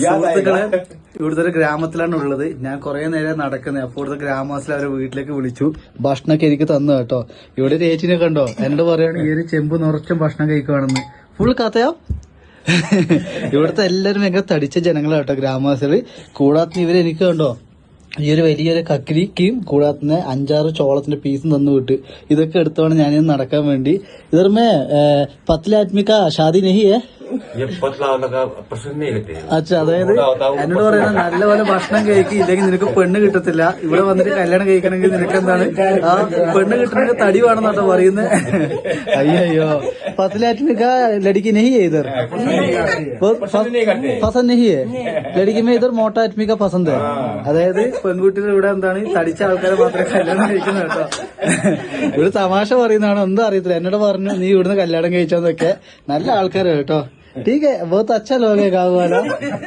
സുഹൃത്തുക്കളെ, ഇവിടുത്തെ ഒരു ഗ്രാമത്തിലാണ് ഉള്ളത്. ഞാൻ കുറെ നേരം നടക്കുന്നത്. അപ്പോൾ ഇവിടുത്തെ ഗ്രാമവാസികൾ അവരെ വീട്ടിലേക്ക് വിളിച്ചു. ഭക്ഷണമൊക്കെ എനിക്ക് തന്നു കേട്ടോ. ഇവിടെ ഒരു ഏച്ചിനെ കണ്ടോ, എന്നോട് പറയാണ് ഈ ഒരു ചെമ്പ് നിറച്ചും ഭക്ഷണം കഴിക്കുവാണെന്ന്. ഫുൾ കഥയോ. ഇവിടുത്തെ എല്ലാരും ഭയങ്കര തടിച്ച ജനങ്ങളാണ് കേട്ടോ, ഗ്രാമവാസികള്. കൂടാത്ത ഇവര് എനിക്ക് കണ്ടോ ഈ ഒരു വലിയൊരു കക്കിരിക്കും കൂടാത്ത 5-6 ചോളത്തിന്റെ പീസും തന്നു വിട്ട്. ഇതൊക്കെ എടുത്തോണ്ട് ഞാനിന്ന് നടക്കാൻ വേണ്ടി. ഇതർമേ 10 ആത്മിക ഷാദി നെഹിയേ. അച്ഛാ, അതായത് എന്നോട് പറയുന്നത് നല്ലപോലെ ഭക്ഷണം കഴിക്കും, ഇല്ലെങ്കിൽ നിനക്ക് പെണ്ണ് കിട്ടത്തില്ല. ഇവിടെ വന്നിട്ട് കല്യാണം കഴിക്കണമെങ്കിൽ നിനക്ക് എന്താണ് ആ പെണ്ണ് കിട്ടണമെങ്കിൽ തടി വേണമെന്നാട്ടോ പറയുന്നത്. അയ്യോ 10 ആത്മിക ലടിക്ക് നെഹിയേ ഇതർ പസന്ത് നെഹിയേ. ലടിക്ക് മേ ഇതർ മോട്ട ആത്മിക പസന്ത്. അതായത് പെൺകുട്ടികൾ ഇവിടെ എന്താണ് തടിച്ച ആൾക്കാരെ മാത്രമേ കല്യാണം കഴിക്കുന്നു കേട്ടോ. ഇവിടെ തമാശ പറയുന്നതാണോ ഒന്നും അറിയത്തില്ല. എന്നോട് പറഞ്ഞു നീ ഇവിടുന്ന് കല്യാണം കഴിച്ചോന്നൊക്കെ. നല്ല ആൾക്കാരാണ് കേട്ടോ. ठीक है, बहुत अच्छा लोग है गाँव वाला.